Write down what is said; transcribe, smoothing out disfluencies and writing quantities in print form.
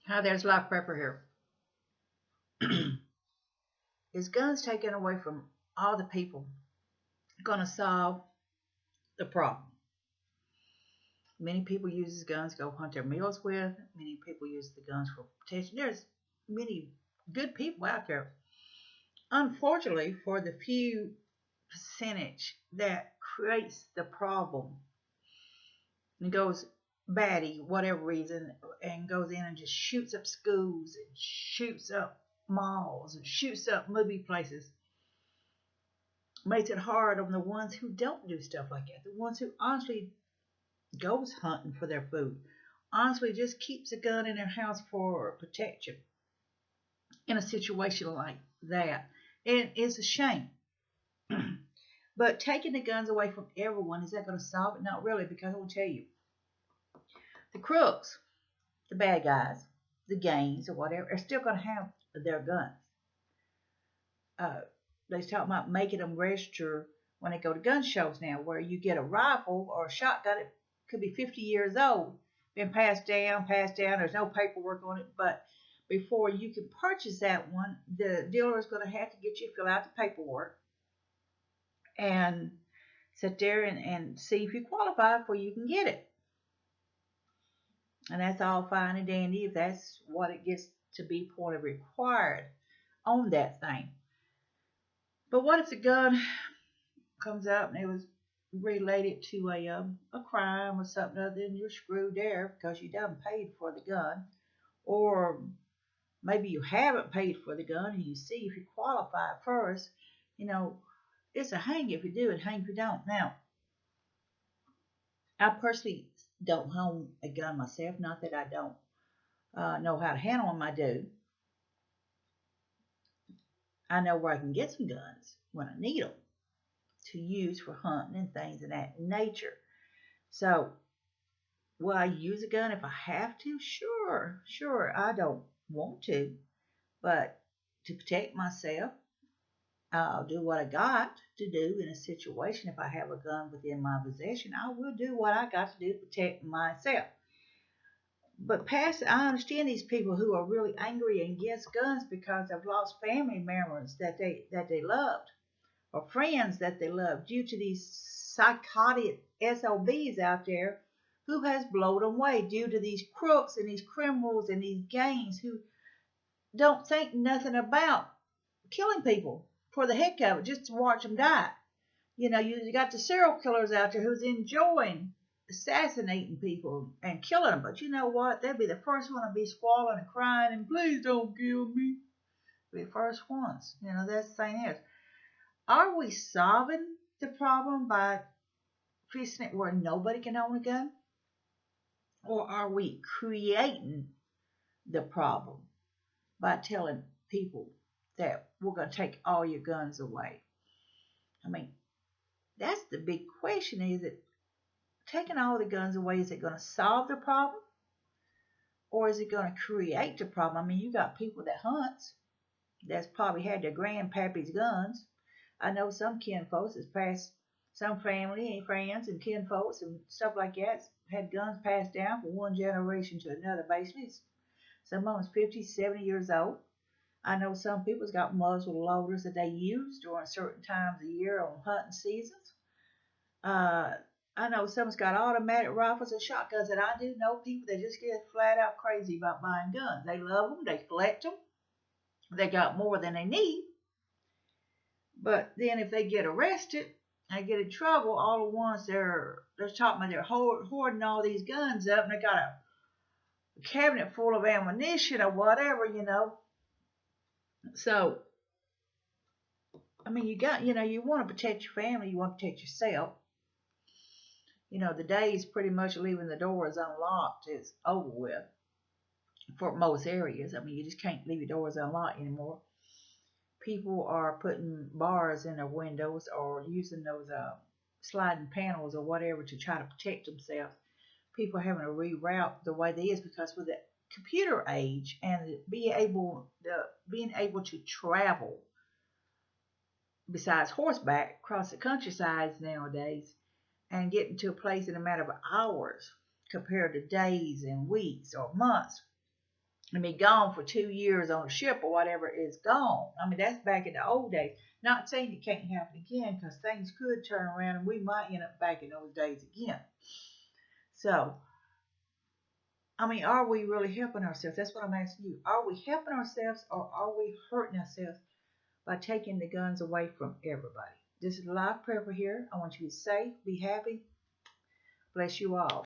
Hi, there's Life Prepper here. Is guns taken away from all the people going to solve the problem? Many people use guns to go hunt their meals with. Many people use the guns for protection. There's many good people out there. Unfortunately, for the few percentage that creates the problem and goes batty, whatever reason, and goes in and just shoots up schools and shoots up malls and shoots up movie places, makes it hard on the ones who don't do stuff like that. The ones who honestly goes hunting for their food, honestly just keeps a gun in their house for protection in a situation like that. And it's a shame. But taking the guns away from everyone, is that going to solve it? Not really, because I will tell you, the crooks, the bad guys, the gangs or whatever, are still going to have their guns. Uh, they talk about making them register when they go to gun shows now, where you get a rifle or a shotgun. It could be 50 years old, been passed down, passed down. There's no paperwork on it, but before you can purchase that one, the dealer is going to have to get you to fill out the paperwork and sit there and see if you qualify before you can get it. And that's all fine and dandy if that's what it gets to be point of required on that thing. But what if the gun comes out and it was related to a crime or something other, then you're screwed there because you done paid for the gun, or maybe you haven't paid for the gun and you see if you qualify first. You know, it's a hang if you do and hang if you don't. Now, I personally don't own a gun myself. Not that I don't know how to handle them. I do. I know where I can get some guns when I need them to use for hunting and things of that nature. So, will I use a gun if I have to? Sure, sure. I don't want to, but to protect myself, I'll do what I got to do in a situation. If I have a gun within my possession, I will do what I got to do to protect myself. But past, I understand these people who are really angry and against guns because they've lost family members that they loved or friends that they love due to these psychotic SOBs out there who has blown them away due to these crooks and these criminals and these gangs who don't think nothing about killing people for the heck of it, just to watch them die. You got the serial killers out there who's enjoying assassinating people and killing them, but you know what? They'll be the first one to be squalling and crying and please don't kill me. Be the first ones. That's the thing is, are we solving the problem by fixing it where nobody can own a gun? Or are we creating the problem by telling people that we're going to take all your guns away? I mean, that's the big question. Is it taking all the guns away, is it going to solve the problem? Or is it going to create the problem? I mean, you got people that hunts that's probably had their grandpappy's guns. I know some kinfolks that's passed, some family and friends and kinfolks and stuff like that had guns passed down from one generation to another. Basically, some of them's 50, 70 years old. I know some people's got muzzle loaders that they use during certain times of year on hunting seasons. Uh, I know someone's got automatic rifles and shotguns, and I do know people that just get flat out crazy about buying guns. They love them, they collect them, they got more than they need. But then if they get arrested and get in trouble, all the ones they're talking about they're hoarding all these guns up, and they got a cabinet full of ammunition or whatever. So I mean, you want to protect your family, you want to protect yourself. The days pretty much leaving the doors unlocked is over with for most areas. I mean, you just can't leave your doors unlocked anymore. People are putting bars in their windows or using those sliding panels or whatever to try to protect themselves. People are having to reroute the way they is because with the computer age and being able to travel besides horseback across the countrysides nowadays and getting to a place in a matter of hours compared to days and weeks or months and be gone for 2 years on a ship or whatever is gone. I mean, that's back in the old days. Not saying it can't happen again, because things could turn around and we might end up back in those days again. So, I mean, are we really helping ourselves? That's what I'm asking you. Are we helping ourselves, or are we hurting ourselves by taking the guns away from everybody? This is Life Prepper here. I want you to be safe, be happy. Bless you all.